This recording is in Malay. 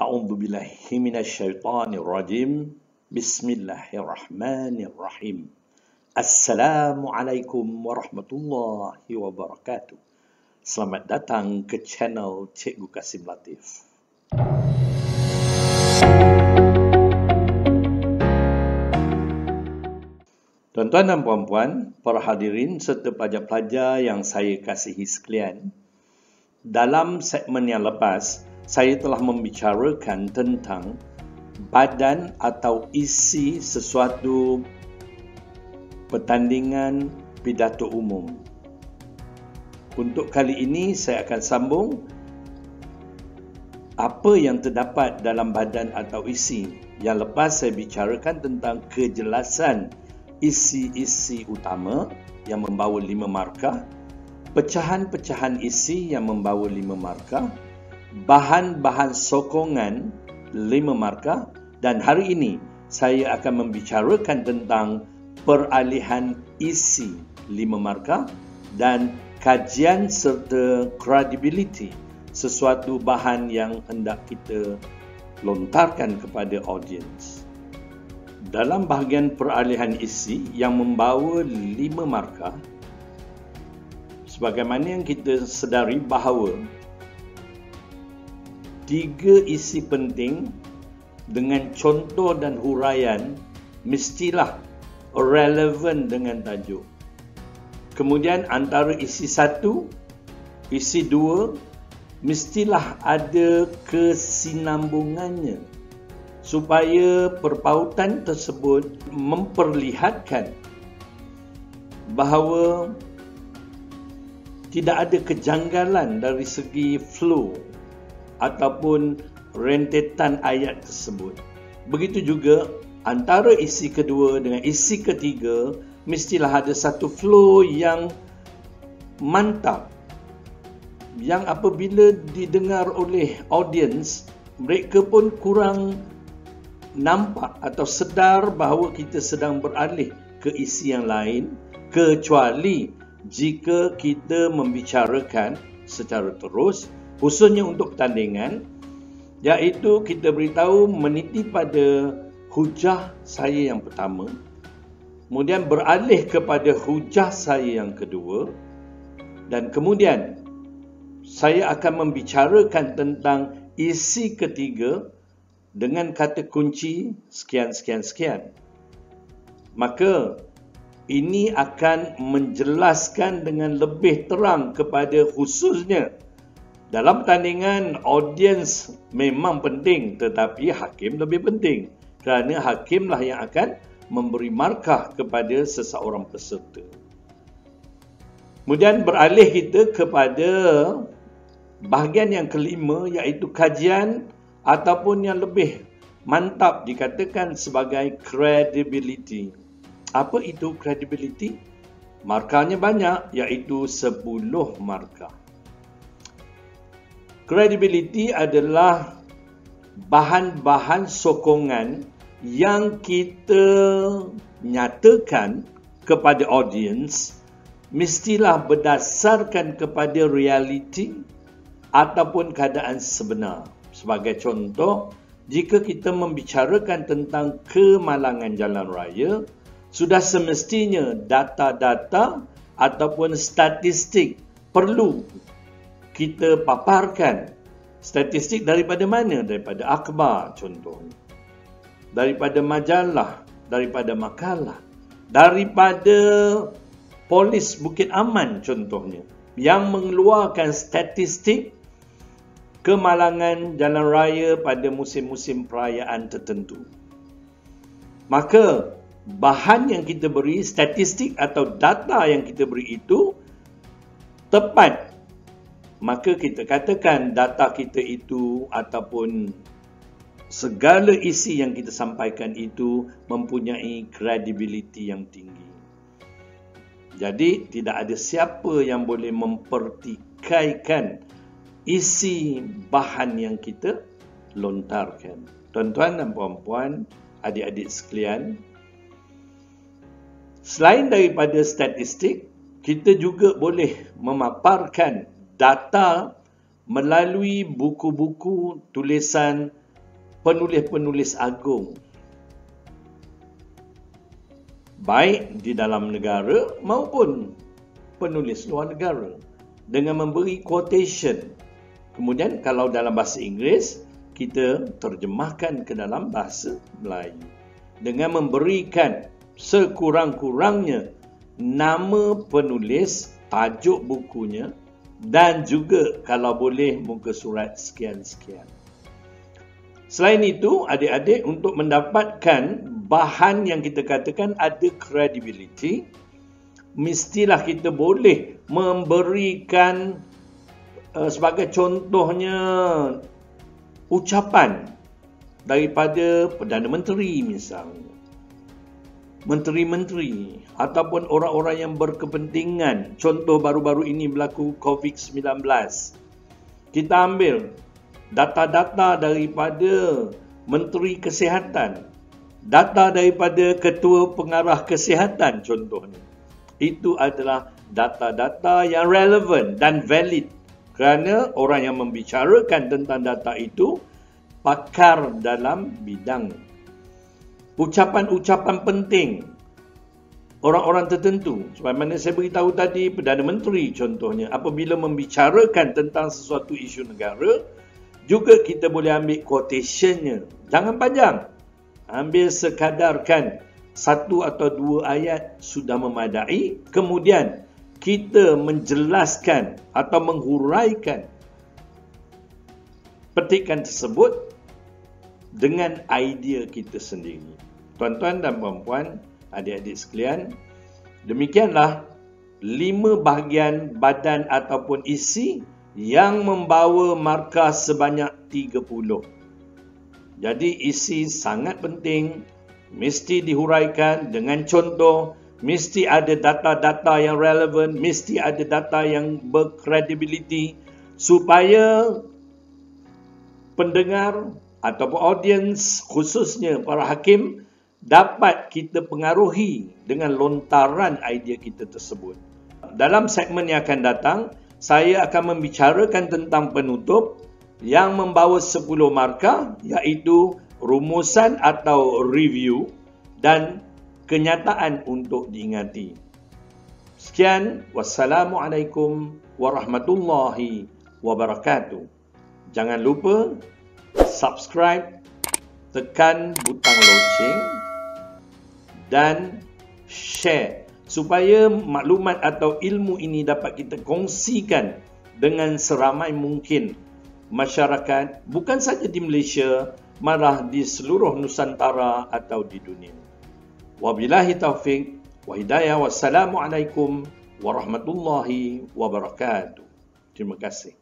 A'udzu billahi minasyaitonir rajim. Bismillahirrahmanirrahim. Assalamualaikum warahmatullahi wabarakatuh. Selamat datang ke channel Cikgu Kasim Latif. Tuan-tuan dan puan-puan, para hadirin serta pelajar-pelajar yang saya kasihi sekalian, dalam segmen yang lepas, saya telah membicarakan tentang badan atau isi sesuatu pertandingan pidato umum. Untuk kali ini, saya akan sambung apa yang terdapat dalam badan atau isi. Yang lepas saya bicarakan tentang kejelasan isi-isi utama yang membawa 5 markah, pecahan-pecahan isi yang membawa 5 markah, bahan-bahan sokongan 5 markah, dan hari ini saya akan membicarakan tentang peralihan isi 5 markah dan kajian serta credibility sesuatu bahan yang hendak kita lontarkan kepada audiens. Dalam bahagian peralihan isi yang membawa 5 markah, sebagaimana yang kita sedari bahawa 3 isi penting dengan contoh dan huraian mestilah relevan dengan tajuk. Kemudian antara isi 1, isi 2 mestilah ada kesinambungannya supaya perpautan tersebut memperlihatkan bahawa tidak ada kejanggalan dari segi flow ataupun rentetan ayat tersebut. Begitu juga antara isi kedua dengan isi ketiga mestilah ada satu flow yang mantap, yang apabila didengar oleh audiens, mereka pun kurang nampak atau sedar bahawa kita sedang beralih ke isi yang lain, kecuali jika kita membicarakan secara terus, khususnya untuk pertandingan, iaitu kita beritahu meniti pada hujah saya yang pertama, kemudian beralih kepada hujah saya yang kedua, dan kemudian saya akan membicarakan tentang isi ketiga dengan kata kunci sekian. Maka ini akan menjelaskan dengan lebih terang kepada khususnya dalam pertandingan, audiens memang penting, tetapi hakim lebih penting. Kerana hakimlah yang akan memberi markah kepada seseorang peserta. Kemudian beralih kita kepada bahagian yang kelima, iaitu kajian ataupun yang lebih mantap dikatakan sebagai credibility. Apa itu credibility? Markahnya banyak, iaitu 10 markah. Credibility adalah bahan-bahan sokongan yang kita nyatakan kepada audiens mestilah berdasarkan kepada realiti ataupun keadaan sebenar. Sebagai contoh, jika kita membicarakan tentang kemalangan jalan raya, sudah semestinya data-data ataupun statistik perlu kita paparkan. Statistik daripada mana? Daripada akhbar contohnya, daripada majalah, daripada makalah, daripada polis Bukit Aman contohnya, yang mengeluarkan statistik kemalangan jalan raya pada musim-musim perayaan tertentu. Maka bahan yang kita beri, statistik atau data yang kita beri itu tepat, maka kita katakan data kita itu ataupun segala isi yang kita sampaikan itu mempunyai kredibiliti yang tinggi. Jadi tidak ada siapa yang boleh mempertikaikan isi bahan yang kita lontarkan. Tuan-tuan dan puan-puan, adik-adik sekalian, selain daripada statistik, kita juga boleh memaparkan data melalui buku-buku tulisan penulis-penulis agung, baik di dalam negara maupun penulis luar negara, dengan memberi quotation. Kemudian kalau dalam bahasa Inggeris, kita terjemahkan ke dalam bahasa Melayu dengan memberikan sekurang-kurangnya nama penulis, tajuk bukunya, dan juga kalau boleh muka surat sekian-sekian. Selain itu, adik-adik untuk mendapatkan bahan yang kita katakan ada credibility, mestilah kita boleh memberikan sebagai contohnya ucapan daripada Perdana Menteri misalnya, menteri-menteri ataupun orang-orang yang berkepentingan. Contoh baru-baru ini berlaku COVID-19. Kita ambil data-data daripada Menteri Kesihatan, data daripada Ketua Pengarah Kesihatan contohnya. Itu adalah data-data yang relevan dan valid kerana orang yang membicarakan tentang data itu pakar dalam bidang. Ucapan-ucapan penting orang-orang tertentu, sebagaimana saya beritahu tadi, Perdana Menteri contohnya, apabila membicarakan tentang sesuatu isu negara, juga kita boleh ambil quotationnya. Jangan panjang. Ambil sekadarkan 1 atau 2 ayat sudah memadai. Kemudian kita menjelaskan atau menghuraikan petikan tersebut dengan idea kita sendiri. Tuan-tuan dan puan-puan, adik-adik sekalian, demikianlah 5 bahagian badan ataupun isi yang membawa markah sebanyak 30. Jadi isi sangat penting, mesti dihuraikan dengan contoh, mesti ada data-data yang relevan, mesti ada data yang berkredibiliti supaya pendengar ataupun audiens, khususnya para hakim, dapat kita pengaruhi dengan lontaran idea kita tersebut. Dalam segmen yang akan datang, saya akan membicarakan tentang penutup yang membawa 10 markah, iaitu rumusan atau review dan kenyataan untuk diingati. Sekian, wassalamualaikum warahmatullahi wabarakatuh. Jangan lupa subscribe, tekan butang loceng dan share supaya maklumat atau ilmu ini dapat kita kongsikan dengan seramai mungkin masyarakat, bukan saja di Malaysia, malah di seluruh Nusantara atau di dunia. Wabillahi taufiq wa hidayah. Wassalamualaikum warahmatullahi wabarakatuh. Terima kasih.